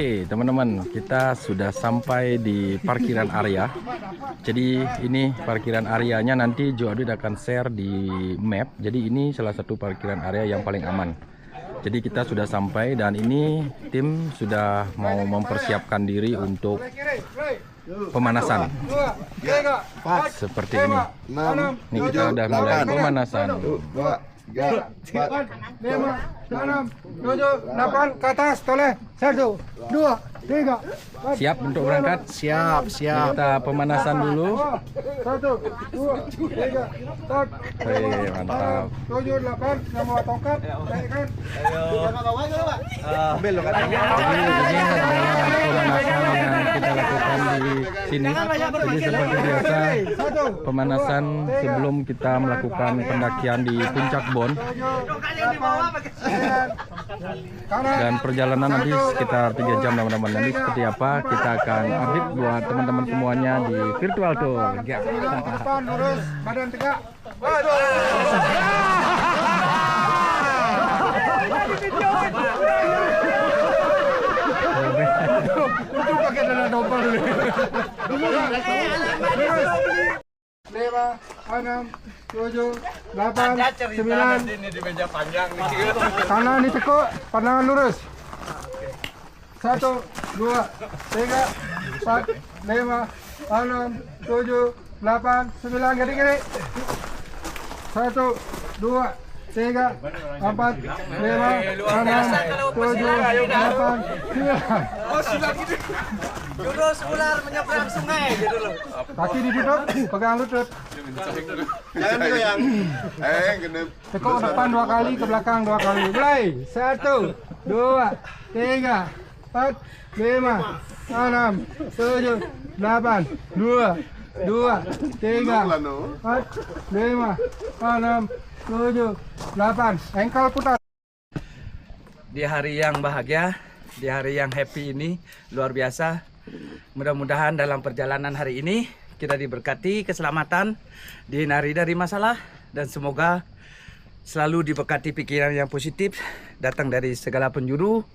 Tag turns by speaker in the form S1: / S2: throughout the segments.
S1: Oke, teman-teman, kita sudah sampai di parkiran area. Jadi ini parkiran areanya, nanti Joe Update akan share di map. Jadi ini salah satu parkiran area yang paling aman. Jadi kita sudah sampai dan ini tim sudah mau mempersiapkan diri untuk pemanasan. Seperti ini. Ini kita sudah mulai pemanasan.
S2: 3, 4, 5, 6, 7, 8, ke atas, toleh. 1, 2, 3, 4.
S1: Siap untuk berangkat?
S3: Siap.
S1: Kita pemanasan dulu.
S2: 1, 2, 3, 4.
S1: Oke, mantap.
S2: 7, 8, yang mau tongkat, naikkan.
S3: Ambil lo kan.
S1: Jadi ini adalah pemanasan yang kita lakukan di sini. Jadi seperti biasa, pemanasan sebelum kita melakukan pendakian di puncak Bon. Dan perjalanan nanti sekitar 3 jam teman-teman. Nanti seperti apa kita akan update buat teman-teman semuanya di virtual tour. Ya.
S2: Depan lurus, badan tegak.
S3: Itu pakai dana dompet dulu.
S2: 5, 6, 7, 8, 9.
S3: Ini di meja panjang nih.
S2: Kanan ditekuk, pandangan lurus. 1, 2, 3, 4, 5, 6, 7, 8, 9. Gede-gede. 1, 2, 3, 4, 5, 6, 7, 8, 9.
S3: Oh, sudah gitu. Jurus ular menyeberang sungai gitu loh.
S2: Kaki ditutup, pegang lutut.
S3: Jangan digoyang.
S2: Tekuk depan 2 kali, ke belakang 2 kali. Mulai. 1, 2, 3, 4, 5, 6, 7, 8, 2, 3, 4, 5, 6, 7, 8. Engkel putar.
S4: Di hari yang bahagia, di hari yang happy ini, luar biasa. Mudah-mudahan dalam perjalanan hari ini kita diberkati keselamatan, dihindari dari masalah, dan semoga selalu diberkati pikiran yang positif datang dari segala penjuru.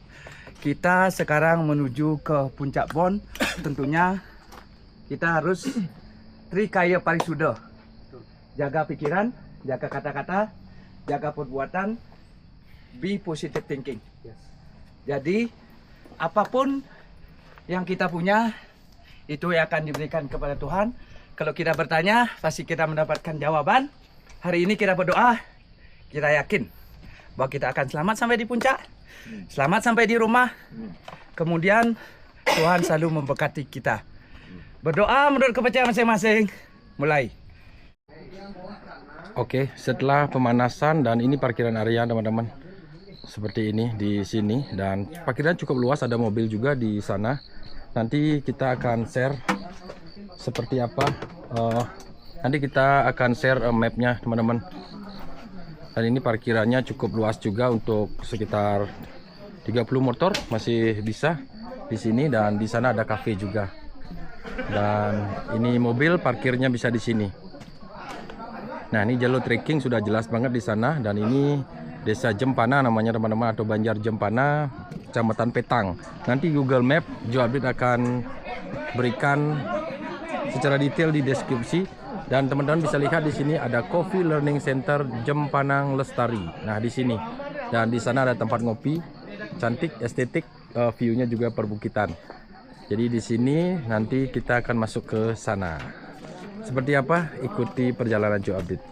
S4: Kita sekarang menuju ke puncak Bon. Tentunya kita harus trikaya parisuda. Jaga pikiran, jaga kata-kata, jaga perbuatan, be positive thinking. Jadi apapun yang kita punya itu yang akan diberikan kepada Tuhan. Kalau kita bertanya, pasti kita mendapatkan jawaban. Hari ini kita berdoa, kita yakin bahwa kita akan selamat sampai di puncak, selamat sampai di rumah. Kemudian Tuhan selalu memberkati kita. Berdoa menurut kepercayaan masing-masing. Mulai.
S1: Oke, setelah pemanasan dan ini parkiran area teman-teman. Seperti ini di sini dan parkiran cukup luas, ada mobil juga di sana. Nanti kita akan share seperti apa. Nanti kita akan share mapnya teman-teman. Dan ini parkirannya cukup luas juga untuk sekitar 30 motor masih bisa di sini, dan di sana ada cafe juga. Dan ini mobil parkirnya bisa di sini. Nah, ini jalur trekking sudah jelas banget di sana, dan ini Desa Jempana namanya teman-teman, atau Banjar Jempana, Kecamatan Petang. Nanti Google Map Joe Update akan berikan secara detail di deskripsi, dan teman-teman bisa lihat di sini ada Coffee Learning Center Jempanang Lestari. Nah, di sini, dan di sana ada tempat ngopi, cantik, estetik, view-nya juga perbukitan. Jadi di sini nanti kita akan masuk ke sana. Seperti apa? Ikuti perjalanan Joe Update.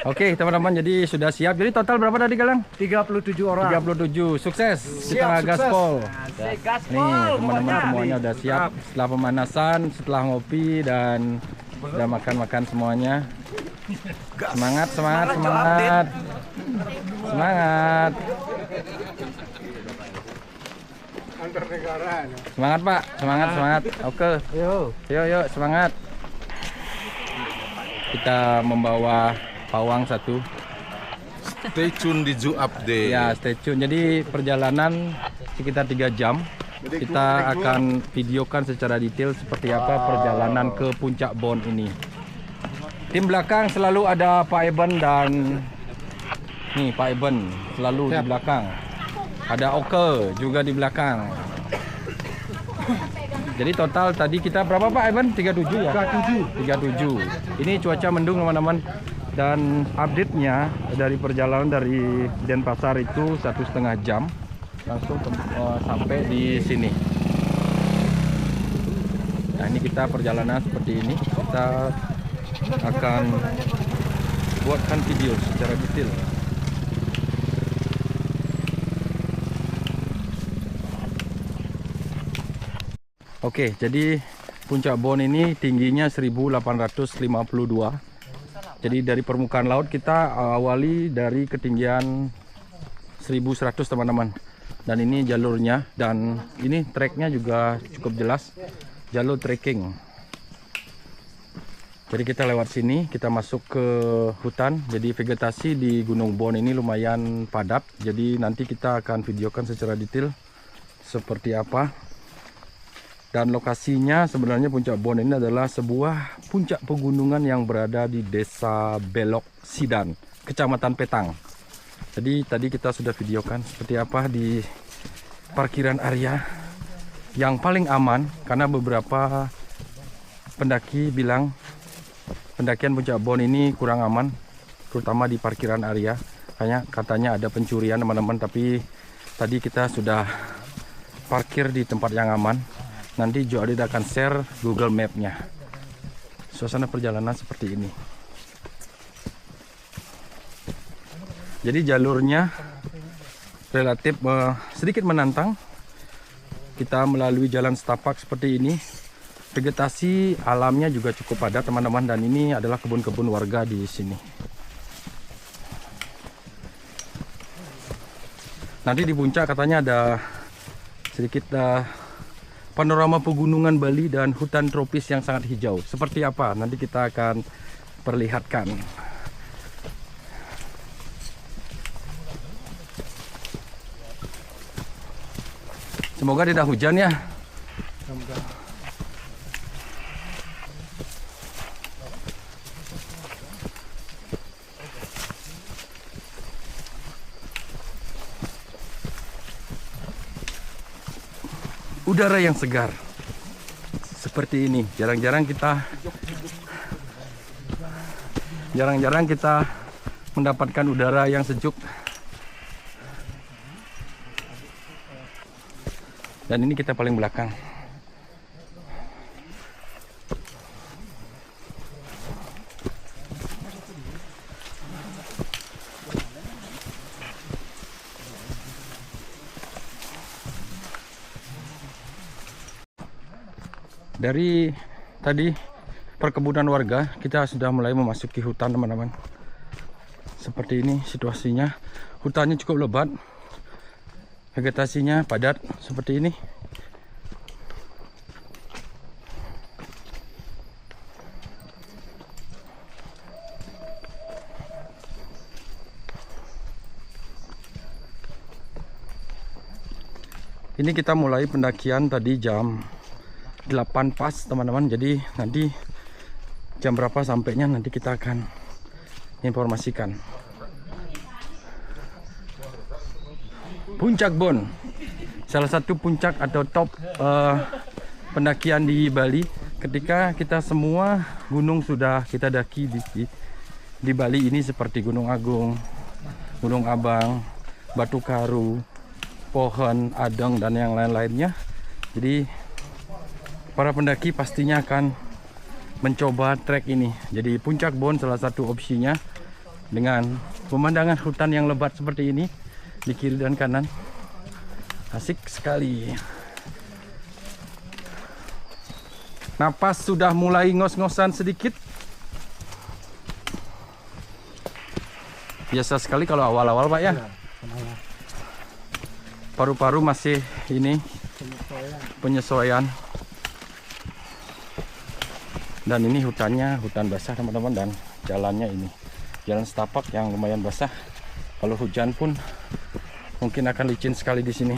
S1: Oke teman-teman, jadi sudah siap. Jadi total berapa tadi Galang?
S4: 37 orang.
S1: 37. Sukses. Kita gaspol. Nih teman-teman semuanya udah siap. Setelah pemanasan, setelah ngopi, dan udah makan-makan semuanya. Semangat, semangat, semangat. Semangat. Semangat Pak, semangat, semangat. Oke. Yuk, semangat. Kita membawa pawang satu.
S5: Stay tune di Joe Update.
S1: Ya, stay tune. Jadi perjalanan sekitar 3 jam. Kita akan videokan secara detail seperti apa perjalanan ke puncak Bon ini. Tim belakang selalu ada Pak Eben, dan nih Pak Eben selalu di belakang. Ada Oke juga di belakang. Jadi total tadi kita berapa Pak Ivan? 37 ya? 37. Ini cuaca mendung teman-teman. Dan update-nya dari perjalanan dari Denpasar itu 1,5 jam langsung sampai di sini. Nah ini kita perjalanan seperti ini. Kita akan buatkan video secara detail. Oke, jadi Puncak Bon ini tingginya 1852. Jadi dari permukaan laut kita awali dari ketinggian 1100 teman-teman. Dan ini jalurnya, dan ini treknya juga cukup jelas, jalur trekking. Jadi kita lewat sini, kita masuk ke hutan. Jadi vegetasi di Gunung Bon ini lumayan padat. Jadi nanti kita akan videokan secara detail seperti apa. Dan lokasinya sebenarnya Puncak Bon ini adalah sebuah puncak pegunungan yang berada di Desa Belok Sidan, Kecamatan Petang. Jadi tadi kita sudah videokan seperti apa di parkiran area yang paling aman, karena beberapa pendaki bilang pendakian Puncak Bon ini kurang aman, terutama di parkiran area. Katanya ada pencurian teman-teman, tapi tadi kita sudah parkir di tempat yang aman. Nanti Jo Adit akan share Google Map-nya. Suasana perjalanan seperti ini. Jadi jalurnya relatif sedikit menantang. Kita melalui jalan setapak seperti ini. Vegetasi alamnya juga cukup padat teman-teman, dan ini adalah kebun-kebun warga di sini. Nanti di puncak katanya ada sedikit panorama pegunungan Bali dan hutan tropis yang sangat hijau. Seperti apa? Nanti kita akan perlihatkan. Semoga tidak hujan ya. Udara yang segar seperti ini jarang-jarang kita mendapatkan udara yang sejuk. Dan ini kita paling belakang. Dari tadi perkebunan warga, kita sudah mulai memasuki hutan teman-teman. Seperti ini situasinya. Hutannya cukup lebat, vegetasinya padat seperti ini. Ini kita mulai pendakian tadi jam 8 pas teman-teman. Jadi nanti jam berapa sampainya nanti kita akan informasikan. Puncak Bon, salah satu puncak atau top pendakian di Bali. Ketika kita semua gunung sudah kita daki di Bali ini, seperti Gunung Agung, Gunung Abang, Batu Karu, Pohon Adeng, dan yang lain-lainnya. Jadi para pendaki pastinya akan mencoba trek ini. Jadi Puncak Bon salah satu opsinya, dengan pemandangan hutan yang lebat seperti ini di kiri dan kanan. Asik sekali. Napas sudah mulai ngos-ngosan sedikit. Biasa sekali kalau awal-awal Pak ya. Paru-paru masih ini penyesuaian. Dan ini hutannya hutan basah teman-teman, dan jalannya ini jalan setapak yang lumayan basah. Kalau hujan pun mungkin akan licin sekali di sini.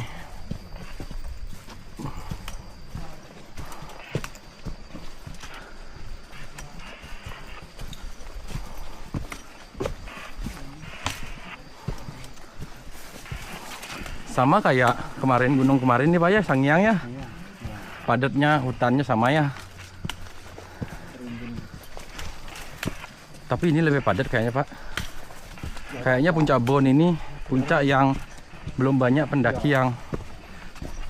S1: Sama kayak kemarin, gunung kemarin nih Pak ya, Sangiang ya. Padatnya, hutannya sama ya. Tapi ini lebih padat kayaknya Pak. Kayaknya Puncak Bon ini puncak yang belum banyak pendaki yang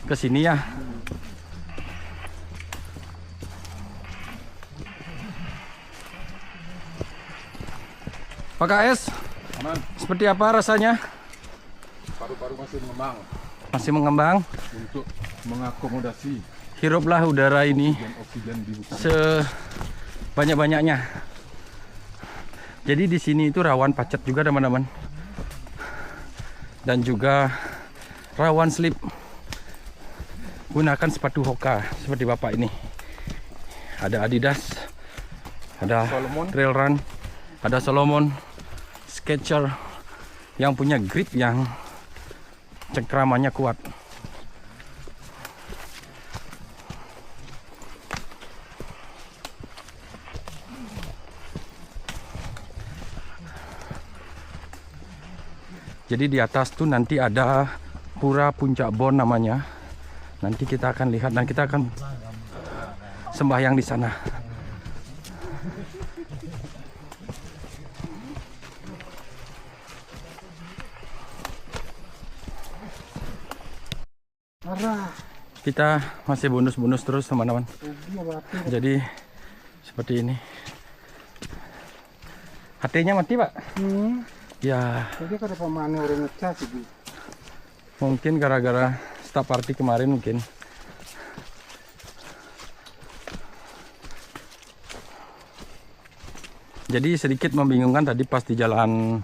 S1: kesini ya. Pak KS, seperti apa rasanya?
S5: Paru-paru masih mengembang
S1: Masih mengembang.
S5: untuk mengakomodasi
S1: Hiruplah udara ini
S5: oksigen di hutan.
S1: sebanyak-banyaknya. Jadi di sini itu rawan pacet juga teman-teman. Dan juga rawan slip. Gunakan sepatu Hoka seperti Bapak ini. Ada Adidas, ada
S5: Solomon.
S1: Trail Run, ada Solomon, Skechers yang punya grip yang cengkramannya kuat. Jadi di atas tuh nanti ada Pura Puncak Bon namanya. Nanti kita akan lihat dan kita akan sembahyang di sana. Kita masih bonus-bonus terus teman-teman. Jadi seperti ini. HT-nya mati Pak? Ya.
S2: Jadi kada pemane orang ngecas itu.
S1: Mungkin gara-gara start party kemarin mungkin. Jadi sedikit membingungkan tadi pas di jalan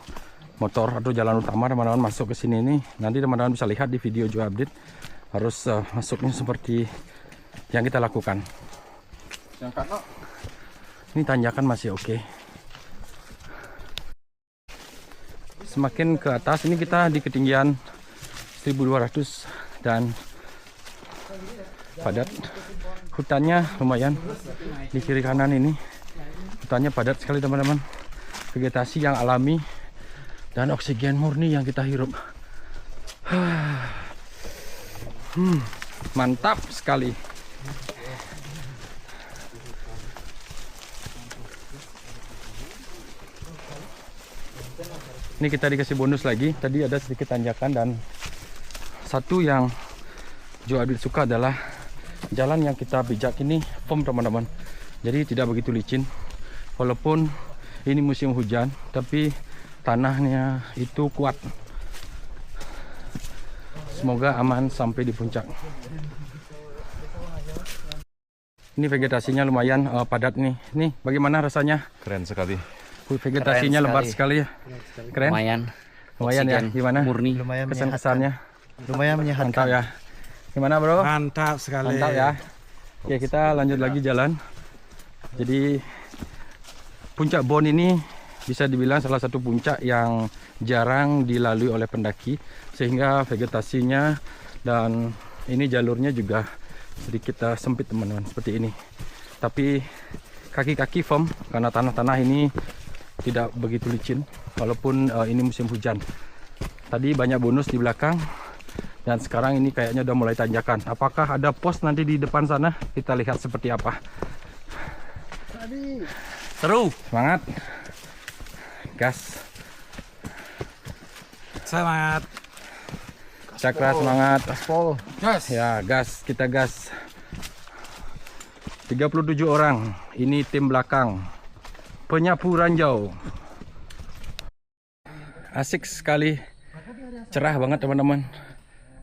S1: motor atau jalan utama teman-teman masuk ke sini nih. Nanti teman-teman bisa lihat di video Joe Update. Harus masuknya seperti yang kita lakukan. Ini tanjakan masih oke. Semakin ke atas ini kita di ketinggian 1200 dan padat. Hutannya lumayan di kiri kanan ini. Hutannya padat sekali teman-teman. Vegetasi yang alami dan oksigen murni yang kita hirup. Mantap sekali. Ini kita dikasih bonus lagi. Tadi ada sedikit tanjakan dan satu yang Joe Update suka adalah jalan yang kita pijak ini firm teman-teman. Jadi tidak begitu licin. Walaupun ini musim hujan, tapi tanahnya itu kuat. Semoga aman sampai di puncak. Ini vegetasinya lumayan padat nih. Nih, bagaimana rasanya?
S5: Keren sekali.
S1: Vegetasinya
S4: Keren
S1: lebat
S4: sekali.
S1: sekali ya. Keren.
S4: Lumayan.
S1: Lumayan ya. Gimana?
S4: Murni.
S3: Lumayan
S1: Kesan-kesannya.
S3: Lumayan menyehatkan.
S1: Mantap ya. Gimana bro?
S3: Mantap sekali.
S1: Mantap ya. Oke, kita lanjut lagi jalan. Jadi Puncak Bon ini bisa dibilang salah satu puncak yang jarang dilalui oleh pendaki, sehingga vegetasinya dan ini jalurnya juga sedikit sempit teman-teman, seperti ini. Tapi kaki-kaki firm karena tanah-tanah ini tidak begitu licin walaupun ini musim hujan. Tadi banyak bonus di belakang dan sekarang ini kayaknya udah mulai tanjakan. Apakah ada pos nanti di depan sana? Kita lihat seperti apa. Seru, semangat. Gas.
S3: Semangat.
S1: Cakra semangat.
S3: Gaspol. Gas.
S1: Ya, gas, kita gas. 37 orang. Ini tim belakang. Penyapu ranjau. Asik sekali. Cerah banget teman-teman.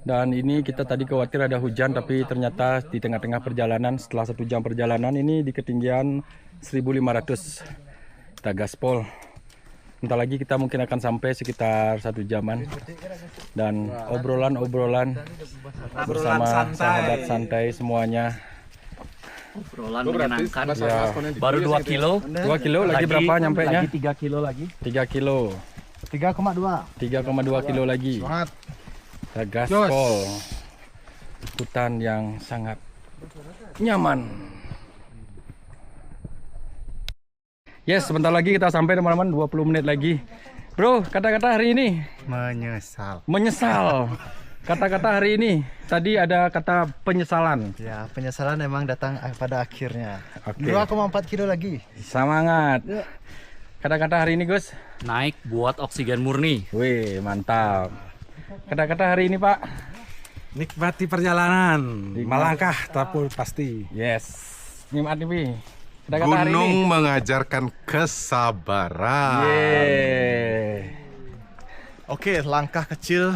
S1: Dan ini kita tadi khawatir ada hujan, tapi ternyata di tengah-tengah perjalanan, setelah 1 jam perjalanan ini di ketinggian 1500. Kita gaspol. Bentar lagi kita mungkin akan sampai sekitar 1 jaman. Dan obrolan-obrolan bersama sahabat santai semuanya.
S4: Obrolan menyenangkan.
S1: Ya,
S4: Baru 2 kilo.
S1: 2 kilo lagi berapa nyampe nya?
S4: Lagi 3 kilo lagi.
S1: 3 kilo.
S3: 3,2.
S1: 3,2 kilo lagi.
S3: Semangat.
S1: Kita gaspol. Hutan yang sangat nyaman. Yes, sebentar lagi kita sampai teman-teman, 20 menit lagi. Bro, kata-kata hari ini
S3: Menyesal.
S1: menyesal. Kata-kata hari ini, tadi ada kata penyesalan.
S3: Ya, penyesalan memang datang pada akhirnya.
S1: Oke.
S3: 2,4 kilo lagi.
S1: Semangat. Kata-kata hari ini Gus.
S6: Naik buat oksigen murni.
S1: Wih, mantap. Kata-kata hari ini Pak.
S7: Nikmati perjalanan, melangkah tapi pasti.
S1: Yes. Nikmati Pi. Kata-kata hari
S8: Gunung
S1: ini.
S8: mengajarkan kesabaran.
S1: Yeay.
S3: Oke, langkah kecil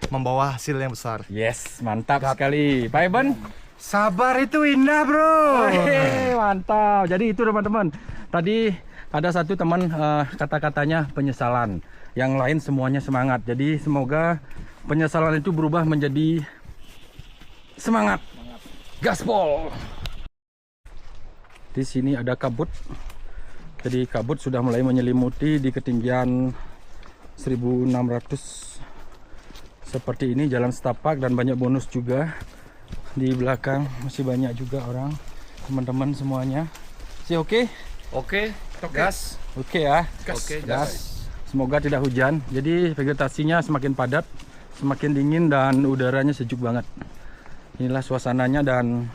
S3: membawa hasil yang besar.
S1: Yes, mantap sekali. Pak Eben.
S2: Sabar itu indah, bro.
S1: Wih, mantap. Jadi itu teman-teman. Tadi ada satu teman kata-katanya penyesalan. Yang lain semuanya semangat. Jadi semoga penyesalan itu berubah menjadi semangat. Gaspol. Di sini ada kabut. Jadi kabut sudah mulai menyelimuti di ketinggian 1600 seperti ini, jalan setapak dan banyak bonus juga. Di belakang masih banyak juga orang, teman-teman semuanya. Oke?
S6: Oke, gas.
S1: Oke ya.
S6: Oke,
S1: Gas. Semoga tidak hujan. Jadi vegetasinya semakin padat, semakin dingin dan udaranya sejuk banget. Inilah suasananya dan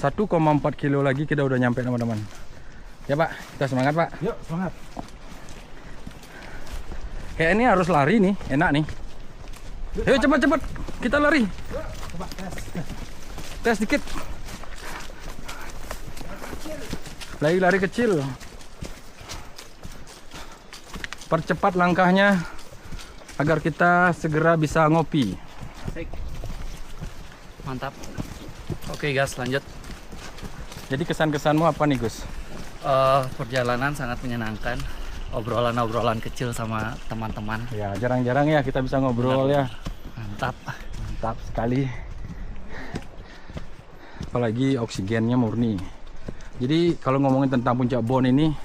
S1: 1,4 kilo lagi kita udah nyampe teman-teman. Ya Pak, kita semangat Pak.
S2: Yuk, semangat.
S1: Kayak ini harus lari nih, enak nih. Ayo cepat-cepat, kita lari. Tes dikit. Lari kecil. Percepat langkahnya agar kita segera bisa ngopi.
S6: Mantap. Oke, gas, lanjut.
S1: Jadi kesan-kesanmu apa nih Gus?
S6: Perjalanan sangat menyenangkan. Obrolan-obrolan kecil sama teman-teman.
S1: Ya jarang-jarang ya kita bisa ngobrol ya.
S6: Mantap.
S1: Mantap sekali. Apalagi oksigennya murni. Jadi kalau ngomongin tentang puncak Bon ini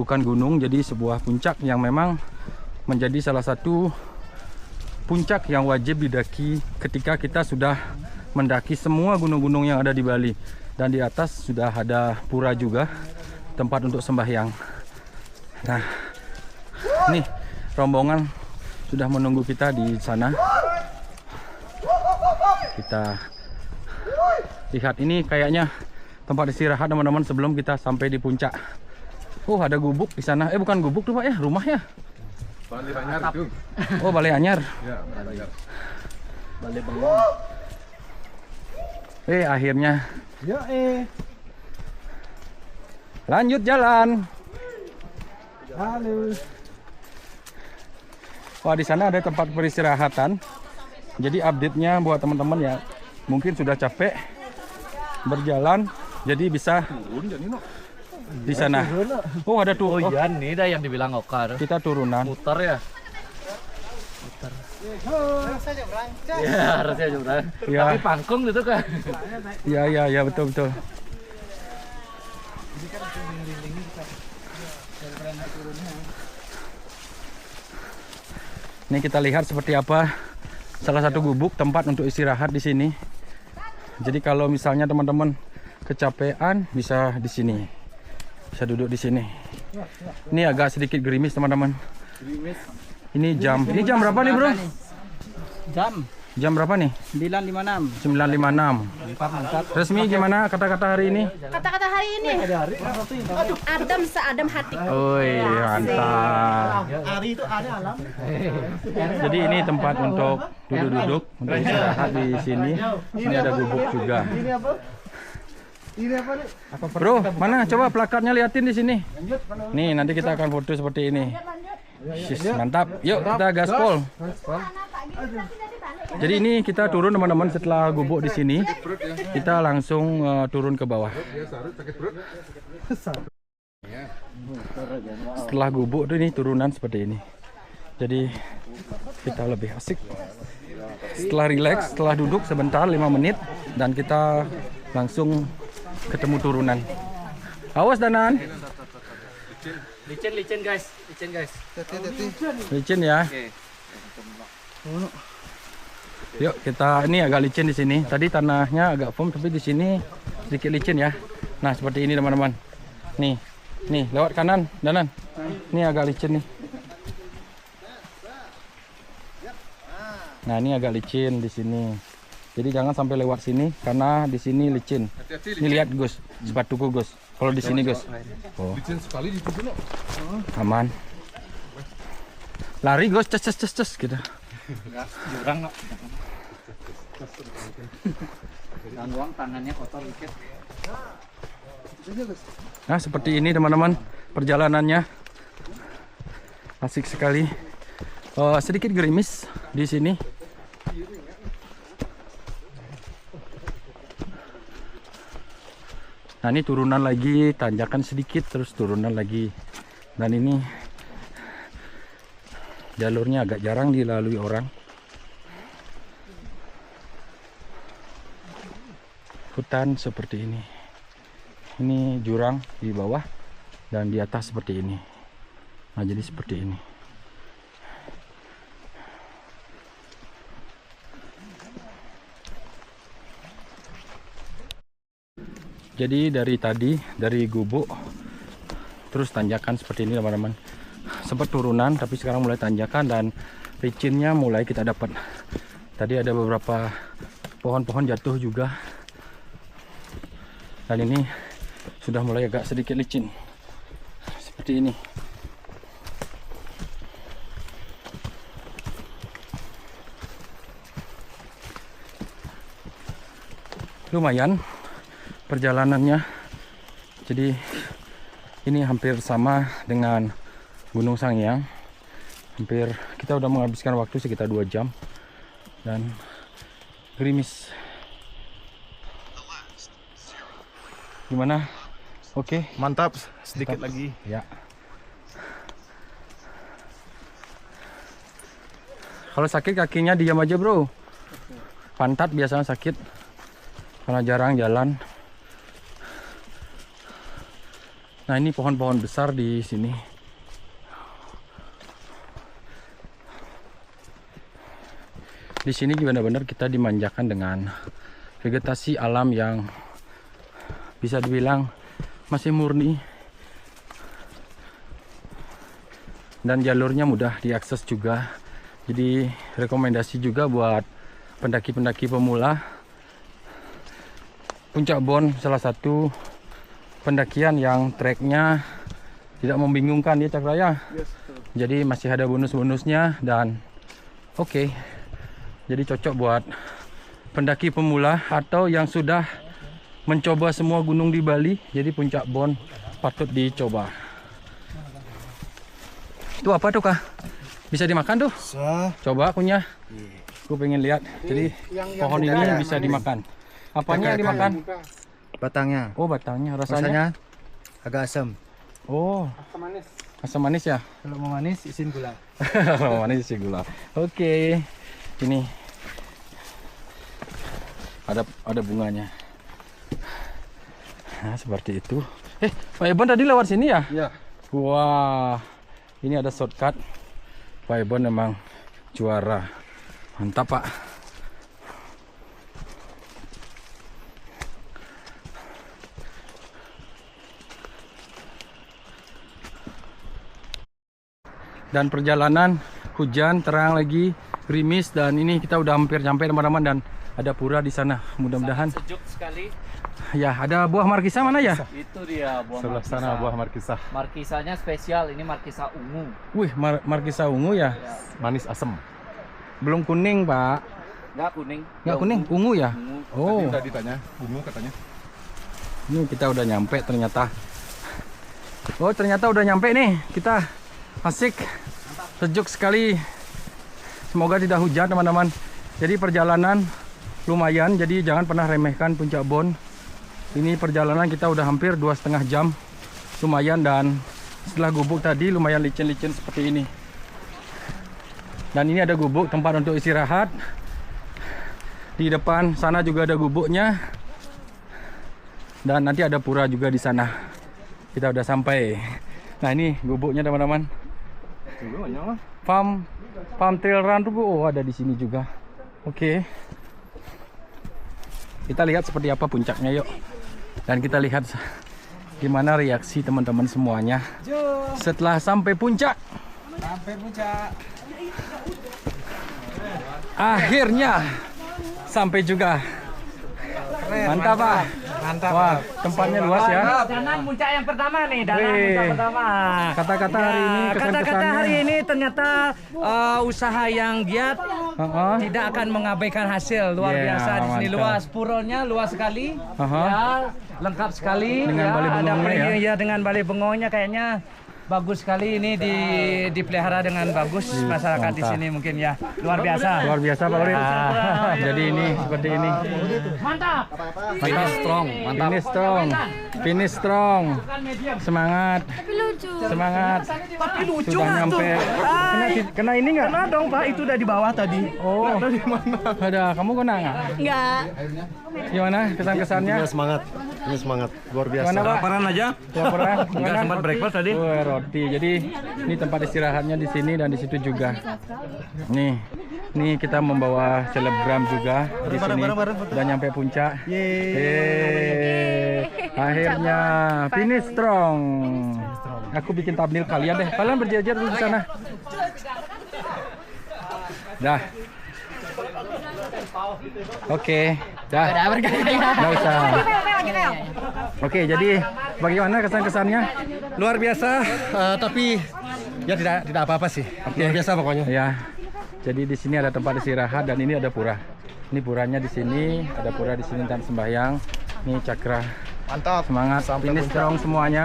S1: bukan gunung, jadi sebuah puncak yang memang menjadi salah satu puncak yang wajib didaki ketika kita sudah mendaki semua gunung-gunung yang ada di Bali. Dan di atas sudah ada pura juga, tempat untuk sembahyang. Nah, nih rombongan sudah menunggu kita di sana. Kita lihat ini kayaknya tempat istirahat teman-teman sebelum kita sampai di puncak. Oh, ada gubuk di sana. Bukan gubuk tuh Pak ya, rumahnya.
S5: Balai Anyar itu.
S1: Oh, Balai Anyar.
S5: Ya, Balai Anyar.
S6: Balik bengong.
S1: Akhirnya
S2: Yuk,
S1: lanjut jalan.
S2: Halo.
S1: Wah, di sana ada tempat peristirahatan. Jadi update-nya buat teman-teman ya, mungkin sudah capek berjalan, jadi bisa di sana. Oh, ada tuh.
S6: Oh iya, nih dah yang dibilang Okar.
S1: Kita turunan.
S6: Muter ya. Muter. Ya, harusnya juga.
S1: Ya.
S6: Tapi pangkung gitu kan.
S1: Ya, betul. Ini kita lihat seperti apa salah satu gubuk tempat untuk istirahat di sini. Jadi kalau misalnya teman-teman kecapean bisa di sini. Bisa duduk di sini. Ini agak sedikit gerimis teman-teman. Ini jam berapa nih, Bro? Jam berapa nih?
S3: 956.
S1: 9.56. Resmi gimana kata-kata hari ini?
S9: Kata-kata hari ini adem seadem hati.
S1: Oi, mantap.
S3: Hari itu ada alam.
S1: Jadi ini tempat untuk duduk-duduk, untuk istirahat di sini. Ini ada gubuk juga.
S2: Ini apa? Ini apa nih?
S1: Bro, mana? Coba plakatnya liatin di sini. Nih, nanti kita akan foto seperti ini. Sis, mantap. Yuk, kita gaspol. Jadi ini kita turun teman-teman setelah gubuk di sini. Kita langsung turun ke bawah. Setelah gubuk tuh ini turunan seperti ini. Jadi kita lebih asik. Setelah relax, setelah duduk sebentar 5 menit dan kita langsung ketemu turunan. Awas Danan.
S6: Licin guys.
S1: Licin ya. Yuk kita ini agak licin di sini. Tadi tanahnya agak foam tapi di sini sedikit licin ya. Nah, seperti ini teman-teman. Nih lewat kanan Danan. Ini agak licin nih. Nah, ini agak licin di sini. Jadi jangan sampai lewat sini karena di sini licin. Ini lihat Gus, sepatuku Gus. Kalau di sini Gus. Oh.
S5: Licin sekali di situ, no.
S1: Aman. Lari Gus, ces gitu.
S6: Jurang, no. Gangguan tangannya kotor dikit.
S1: Nah, seperti ini teman-teman perjalanannya. Asik sekali. Sedikit gerimis di sini. Nah, ini turunan lagi, tanjakan sedikit terus turunan lagi. Dan ini jalurnya agak jarang dilalui orang. Hutan seperti ini. Ini jurang di bawah dan di atas seperti ini. Nah, jadi seperti ini. Jadi dari tadi, dari gubuk terus tanjakan seperti ini teman-teman. Sempat turunan tapi sekarang mulai tanjakan dan licinnya mulai kita dapat. Tadi ada beberapa pohon-pohon jatuh juga. Dan ini sudah mulai agak sedikit licin. Seperti ini. Lumayan perjalanannya. Jadi ini hampir sama dengan Gunung Sangiang. Hampir kita udah menghabiskan waktu sekitar 2 jam dan gerimis. Gimana? Oke,
S3: Mantap, sedikit lagi.
S1: ya. Kalau sakit kakinya diam aja bro. Pantat biasanya sakit karena jarang jalan. Nah, ini pohon-pohon besar di sini. Di sini benar-benar kita dimanjakan dengan vegetasi alam yang bisa dibilang masih murni. Dan jalurnya mudah diakses juga. Jadi rekomendasi juga buat pendaki-pendaki pemula. Puncak Bon salah satu pendakian yang treknya tidak membingungkan ya Cak Raya. Jadi masih ada bonus-bonusnya dan oke. Jadi cocok buat pendaki pemula atau yang sudah mencoba semua gunung di Bali. Jadi Puncak Bon patut dicoba. Itu apa tuh Kak? Bisa dimakan tuh? Coba akunya. Aku pengen lihat. Jadi pohon ini bisa dimakan. Apanya yang dimakan?
S2: Batangnya.
S1: Oh, batangnya. Rasanya
S2: Agak asam.
S1: oh, asam manis ya?
S2: Kalau mau manis isin gula.
S1: Kalau manis isi gula. Oke. Ini ada bunganya. Nah, seperti itu. Pak Ebon tadi lewat sini ya?
S2: Iya.
S1: Wah, ini ada shortcut. Pak Ebon memang juara. Mantap Pak. Dan perjalanan hujan, terang lagi, gerimis, dan ini kita udah hampir sampai teman-teman, dan ada pura di sana. Mudah-mudahan
S6: Sejuk sekali.
S1: ya. Ada buah markisa mana ya?
S6: Itu dia buah
S8: Sebelah
S6: markisa.
S8: sana buah markisa.
S6: Markisanya spesial, ini markisa ungu.
S1: Wih, markisa ungu ya?
S8: Manis asem.
S1: Belum kuning Pak.
S6: Enggak kuning.
S1: Nggak kuning, ungu ya?
S6: Ungu.
S1: Oh,
S8: Tadi ditanya, ungu katanya.
S1: ini kita udah nyampe ternyata. Oh, ternyata udah nyampe nih. Kita asik, sejuk sekali. Semoga tidak hujan teman-teman. Jadi perjalanan lumayan, jadi jangan pernah remehkan Puncak Bon. Ini perjalanan kita udah hampir 2,5 jam. Lumayan, dan setelah gubuk tadi lumayan licin-licin seperti ini. Dan ini ada gubuk tempat untuk istirahat. Di depan sana juga ada gubuknya. Dan nanti ada pura juga di sana. Kita udah sampai. Nah, ini gubuknya teman-teman. Farm Trail Run tuh ada di sini juga. Oke. Kita lihat seperti apa puncaknya yuk. Dan kita lihat gimana reaksi teman-teman semuanya setelah sampai puncak.
S2: Sampai puncak.
S1: Akhirnya sampai juga. Mantap Pak.
S7: Mantap.
S1: Wah, tempatnya luas ya.
S4: Danang puncak yang pertama nih, danang
S1: Wih.
S4: puncak pertama.
S1: Kata-kata hari ini,
S4: Kata-kata
S1: kesan-kesannya.
S4: hari ini ternyata usaha yang giat tidak akan mengabaikan hasil. Luar
S1: Yeah,
S4: biasa di sini,
S1: mantap.
S4: luas puronya luas sekali. Ya, lengkap sekali.
S1: Dengan
S4: ya,
S1: Bali
S4: ada
S1: Bengongnya ya.
S4: ya dengan Bali Bengongnya kayaknya bagus sekali ini dipelihara dengan bagus masyarakat di
S1: mantap.
S4: sini mungkin ya. Luar biasa.
S1: Luar biasa Pak Urip. Jadi ini seperti ini.
S4: Mantap.
S1: Finish strong, mantap. Finish strong. Finish strong. Semangat.
S9: Tapi lucu.
S1: Semangat.
S4: Tapi lucu
S1: Sudah
S4: nggak
S1: nyampe.
S4: tuh?
S1: Kena ini nggak?
S4: Kena dong Pak, itu udah di bawah tadi.
S1: Oh. Ada, kamu kena nggak?
S9: Enggak.
S1: Gimana kesan-kesannya?
S3: Semangat. Ini semangat luar biasa.
S1: Gimana Pak?
S7: Laparan aja.
S1: Laporan?
S7: Enggak sempat breakfast tadi.
S1: Roti. Jadi ini tempat istirahatnya di sini dan di situ juga. Nih kita membawa selebgram juga di sini. Udah nyampe puncak. Yeay. Akhirnya finish strong. Aku bikin thumbnail kalian deh. Kalian berjejer dulu di sana. Dah. Oke, dah. Nggak usah. Oke, jadi bagaimana kesan-kesannya?
S3: Luar biasa, tapi ya tidak apa-apa sih. Luar biasa pokoknya.
S1: Ya. Jadi di sini ada tempat istirahat dan ini ada pura. Ini puranya di sini, ada pura di sini dan sembahyang. Ini cakra.
S3: Mantap.
S1: Semangat.
S3: Sampai
S1: Ini
S3: puncak.
S1: strong semuanya.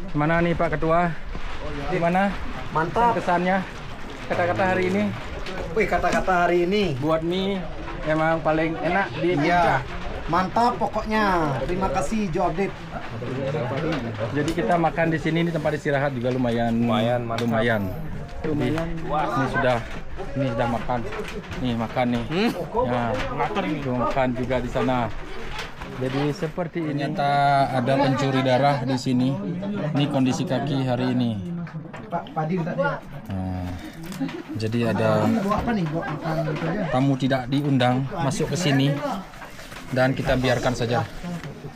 S1: Gimana nih Pak Ketua? Gimana?
S3: Mantap.
S1: Kesannya? Kata-kata hari ini
S2: Wih, kata-kata hari ini.
S1: buat mie emang paling enak di puncak.
S2: Iya. Mantap pokoknya. Terima kasih Jo Update.
S1: Jadi kita makan di sini, ini tempat istirahat juga lumayan. Lumayan. Ini sudah makan. Nih makan nih. Ya, tuh makan juga di sana. Jadi seperti ini. Ternyata ada pencuri darah di sini. Ini kondisi kaki hari ini.
S2: Pak Padi tadi.
S1: Nah, jadi ada
S2: Bawa apa nih? Bawa makan gitu aja.
S1: tamu tidak diundang masuk ke sini dan kita biarkan saja.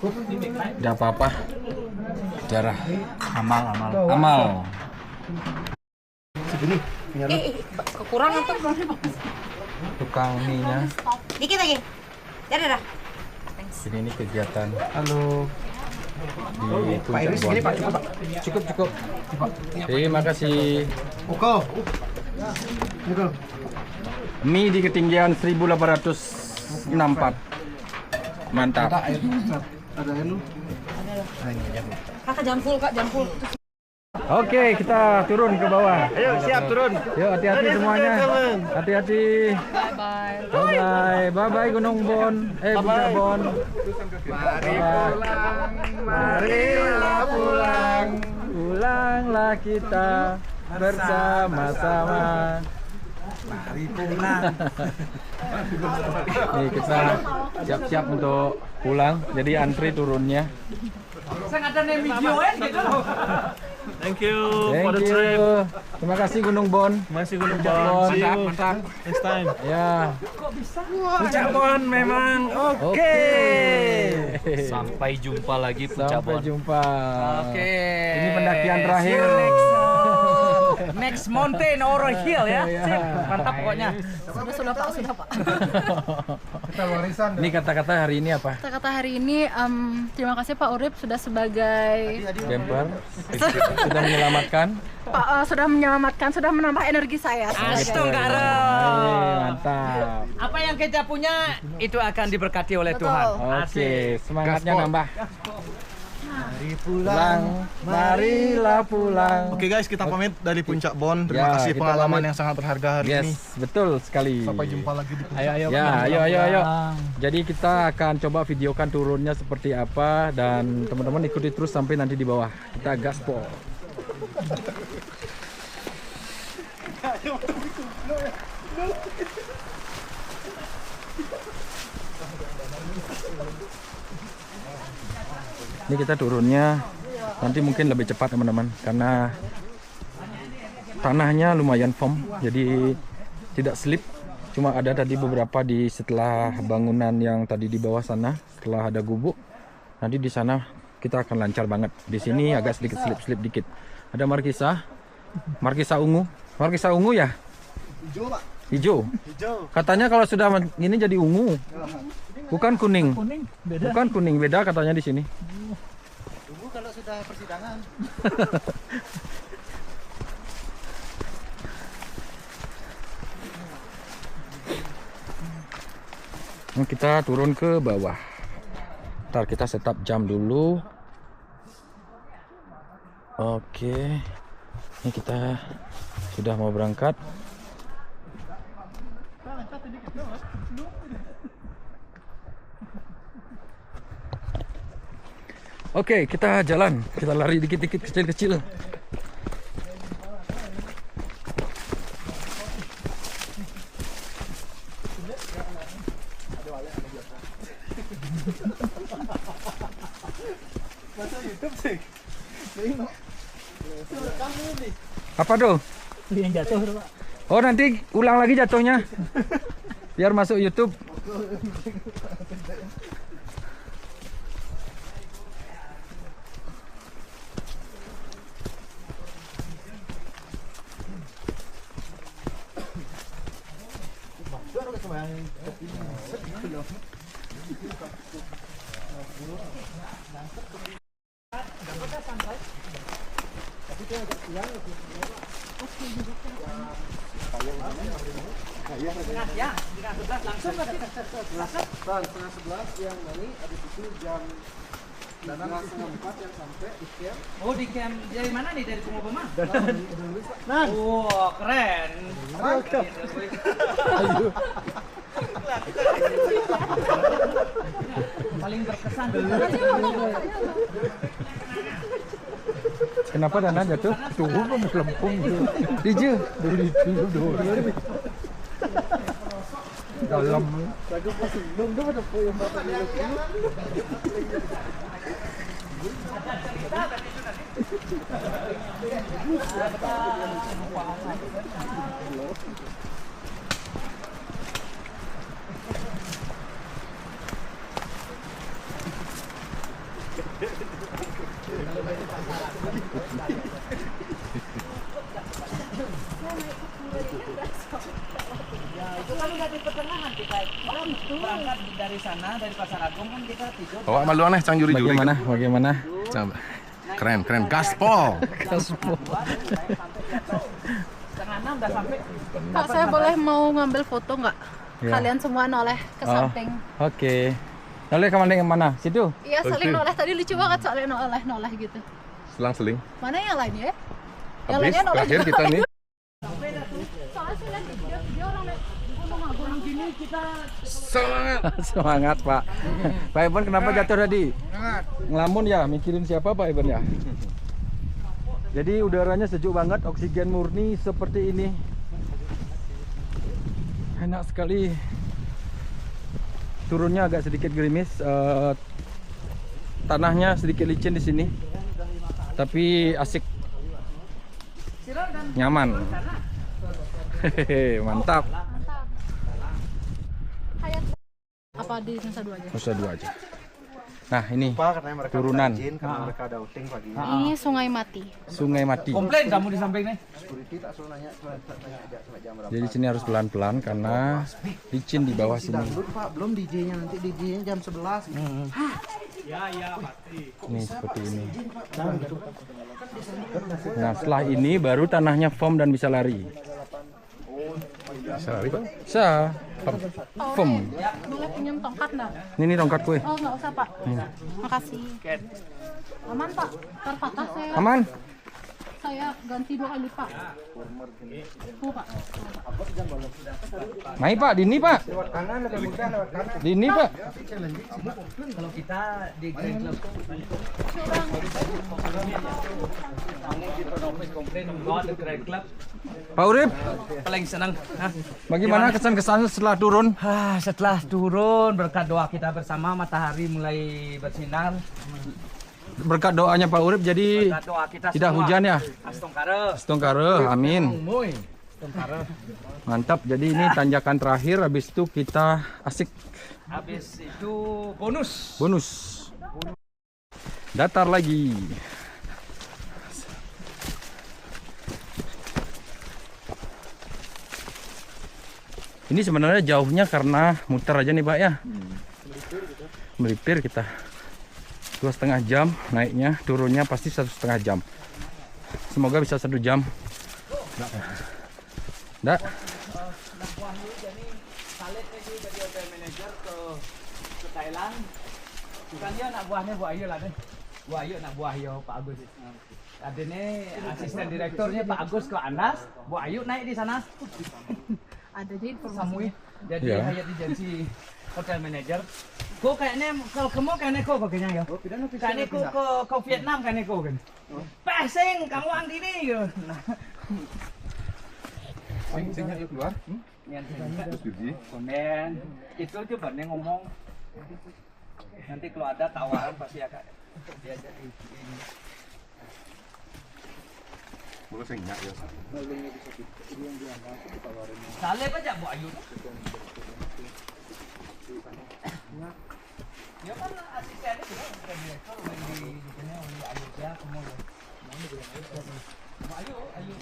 S1: Tidak apa-apa. Darah. Amal.
S9: Kekurangan tuh.
S1: Tukang mie-nya.
S9: Dikit lagi. Dadah.
S1: Ini kegiatan. Halo. Di
S2: Pak Iris
S1: Puncak
S2: ini
S1: Bon.
S2: Pak cukup Pak.
S1: Cukup. Terima kasih.
S2: Uko. Uko.
S1: Mie di ketinggian 1864. Mantap.
S2: Ada air lu.
S9: Kakak jangan full, Kak, jangan full.
S1: Oke, kita turun ke bawah.
S3: Ayo siap turun.
S1: Yuk, hati-hati semuanya. Hati-hati. Bye-bye Gunung Bon. Puncak Bon. Marilah pulang. Pulanglah kita bersama-sama.
S7: Mari pulang.
S1: Nih kita siap-siap untuk pulang. Jadi antri turunnya.
S4: Saya ada videoin gitu.
S3: Thank you
S1: Thank you. Terima kasih Gunung Bon.
S3: Masih Gunung
S1: Bon.
S3: See you. Next time.
S1: Ya.
S4: Puncak Bon memang oke.
S6: Sampai jumpa lagi Puncak
S1: Sampai
S6: Bon.
S1: jumpa.
S4: Oke.
S1: Ini pendakian
S4: See
S1: terakhir.
S4: you next mountain or hill ya. Sip. Mantap pokoknya.
S9: Sudah Pak, sudah Pak.
S2: Kita warisan.
S1: Ini kata-kata hari ini apa?
S9: Kata-kata hari ini, terima kasih Pak Urip sudah sebagai
S1: Bemper sudah menyelamatkan.
S9: Pak sudah menyelamatkan, sudah menambah energi saya.
S1: Mantap.
S4: Apa yang kita punya itu akan diberkati oleh
S9: Betul.
S4: Tuhan.
S1: Oke, semangatnya
S3: Gaspol.
S1: nambah.
S2: Mari
S1: Pulang, marilah pulang.
S3: Oke guys, kita pamit dari Puncak Bon. Terima
S1: Ya,
S3: kasih
S1: kita
S3: pengalaman
S1: pamit.
S3: yang sangat berharga hari
S1: Yes,
S3: ini.
S1: betul sekali.
S3: Sampai jumpa lagi di Puncak.
S1: Ya, ayo. Jadi kita akan coba videokan turunnya seperti apa dan teman-teman ikuti terus sampai nanti di bawah. Kita gaspol. Ini kita turunnya nanti mungkin lebih cepat teman-teman karena tanahnya lumayan firm jadi tidak slip. Cuma ada tadi beberapa di setelah bangunan yang tadi di bawah sana setelah ada gubuk. Nanti di sana kita akan lancar banget. Di sini agak sedikit slip dikit. Ada markisa ungu. Markisa ungu ya? Hijau.
S3: Hijau.
S1: Katanya kalau sudah ini jadi ungu. Bukan kuning. Bukan kuning, beda katanya di sini.
S3: Tunggu kalau sudah persidangan.
S1: Nah, kita turun ke bawah. Ntar kita setup jam dulu. Oke. Ini kita sudah mau berangkat. Oke, kita jalan. Kita lari dikit-dikit, kecil-kecil. Apa tuh?
S6: Yang jatuh, Pak.
S1: Oh, nanti ulang lagi jatuhnya. Biar masuk YouTube.
S4: Oh, di camp dari mana nih? Dari Pengobama? Oh, keren. Paling berkesan.
S1: Kenapa Dana jatuh? Tuh, melempung. Dije. Dalam.
S4: Itu kan udah di pertengahan kita. Berangkat dari sana, dari Pasar Agung kan kita tidur.
S5: Awak malu aneh cang juri-juri.
S1: Bagaimana?
S5: Coba. Keren. Gaspol.
S4: Setengah 6 udah sampai.
S9: Kak, saya boleh mau ngambil foto nggak?
S1: Ya.
S9: Kalian semua noleh ke samping.
S1: Oke. Noleh ke mana? Situ.
S9: Iya, saling
S5: Oke.
S9: noleh. Tadi lucu banget soalnya noleh gitu.
S5: Selang-seling.
S9: Mana yang lainnya ya? Yang
S5: Habis
S9: lainnya noleh
S5: terakhir
S9: juga.
S5: kita nih.
S9: Soalnya saya lihat dia orang gunung gini kita.
S5: Semangat.
S1: Semangat, Pak. Pak Iban kenapa jatuh tadi? Ngelamun ya, mikirin siapa Pak Iban ya? Jadi udaranya sejuk banget, oksigen murni seperti ini. Enak sekali. Turunnya agak sedikit gerimis, tanahnya sedikit licin di sini, tapi asik, nyaman. Hehehe, mantap.
S9: Hayat. Apa di Nusa Dua aja?
S1: Nusa Dua aja. Nah ini
S3: Karena mereka
S1: turunan
S3: izin, karena mereka ada outing pagi.
S9: Ini Sungai Mati.
S1: Sungai Mati.
S4: Komplain kamu di samping nih.
S3: Security tak suruh nanya sampai jam berapa.
S1: Jadi sini harus pelan-pelan karena licin di bawah sini.
S3: Dangdut Pak, belum DJ-nya nanti DJ-nya jam 11.
S1: Ini seperti ini. Nah setelah ini baru tanahnya firm dan bisa lari.
S5: Bisa lari, Pak.
S1: Bisa. Firm.
S9: Boleh pinjam tongkat nggak?
S1: Ini tongkat kue.
S9: Oh, nggak usah Pak. Makasih. Aman Pak. Ntar patah saya.
S1: Aman.
S9: Saya ganti 2 kali Pak. Tuh Pak.
S1: Mai Pak, dini Pak.
S2: Lewat kanan lebih mudah lewat kanan.
S1: Dini Pak.
S4: Kalau kita di Grand Club komplain di Grand Club
S1: Pak Urip,
S4: paling senang.
S1: bagaimana kesan-kesan setelah turun?
S4: Setelah turun berkat doa kita bersama matahari mulai bersinar.
S1: Berkat doanya Pak Urip jadi
S4: Berkat doa kita
S1: tidak
S4: semua.
S1: hujan ya?
S4: Astongkara.
S1: Stongkare, amin.
S4: Moy. Astongkara.
S1: Mantap. Jadi ini tanjakan terakhir, habis itu kita asik
S4: Habis itu bonus.
S1: bonus. Datar lagi. Ini sebenarnya jauhnya karena muter aja nih Pak ya. Melipir kita 2,5 jam naiknya, turunnya pasti 1,5 jam. Semoga bisa 1 jam. Nggak?
S4: Ke Thailand. Bukan dia nak buahnya buah ayu lah deh. Buah ayu nak buah ayu Pak Agus. Ada nih asisten direkturnya Pak Agus ke Anas. Buah ayu naik di sana.
S9: Ada di
S4: Samui. Jadi
S1: Ya.
S4: hayat jadi hotel manager. Kau kayaknya kalau kamu kayaknya kau kayaknya ya. Kayaknya kau Vietnam kayaknya kau kan. Pasing kamu andi nih.
S5: Sing ayo keluar.
S4: Terus kemudian itu coba nih ngomong. Nanti kalau ada tawaran pasti akan dia jadi ini.
S5: Boleh sing ya.
S4: Saleh aja Bu Ayu. Ya kan asistennya juga bukan direktur di sini oleh Ayu ya kamu ya. Bu Ayu, Ayu.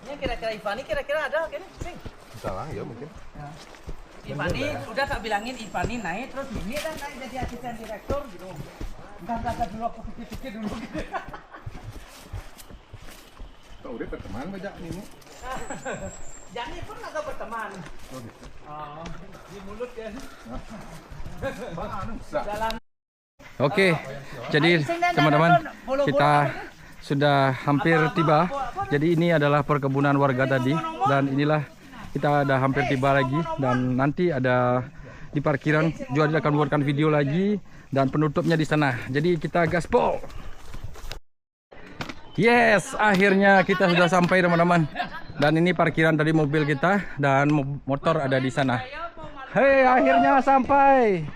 S4: Ini kira-kira Ivani kira-kira ada kan? Sing.
S5: Bisa lah ya mungkin.
S4: Ivani udah tak bilangin Ivani naik terus ini kan naik jadi asisten direktur gitu. Entar dulu aku pikir-pikir dulu.
S5: Kau udah berteman banyak ini.
S4: Jani pun agak berteman. Oh, di mulut kan. Jalan.
S1: Oke, jadi teman-teman kita sudah hampir tiba. Jadi ini adalah perkebunan warga tadi dan inilah kita ada hampir tiba lagi dan nanti ada di parkiran juga akan buatkan video lagi dan penutupnya di sana. Jadi kita gaspol. Yes, akhirnya kita sudah sampai teman-teman. Dan ini parkiran tadi mobil kita dan motor ada di sana. Hei, akhirnya sampai.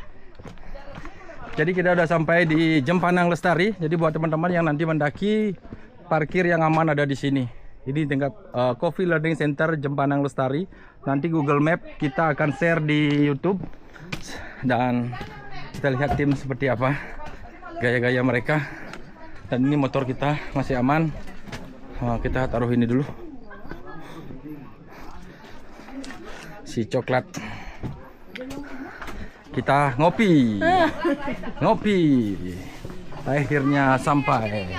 S1: Jadi kita udah sampai di Jempanang Lestari. Jadi buat teman-teman yang nanti mendaki, parkir yang aman ada di sini. Ini tingkat Coffee Learning Center Jempanang Lestari. Nanti Google Map kita akan share di YouTube dan kita lihat tim seperti apa gaya-gaya mereka. Dan ini motor kita masih aman. Kita taruh ini dulu. Si coklat. Kita ngopi. Ngopi. Akhirnya sampai.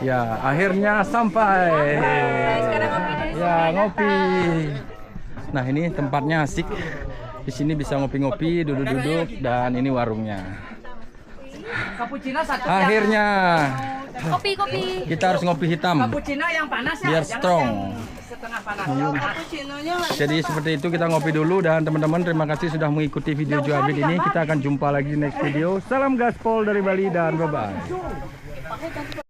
S1: Ya, akhirnya sampai. Ya, ngopi. Nah, ini tempatnya asik. Di sini bisa ngopi-ngopi, duduk-duduk dan ini warungnya.
S4: Cappuccino satu.
S1: Akhirnya
S9: Kopi.
S1: kita harus ngopi hitam
S4: Cappuccino yang panas ya.
S1: biar
S4: jangan
S1: strong.
S4: yang setengah panas.
S1: Jadi seperti itu kita ngopi dulu dan teman-teman terima kasih sudah mengikuti video Joabit ini. Kita akan jumpa lagi di next video. Salam gaspol dari Bali dan bye-bye.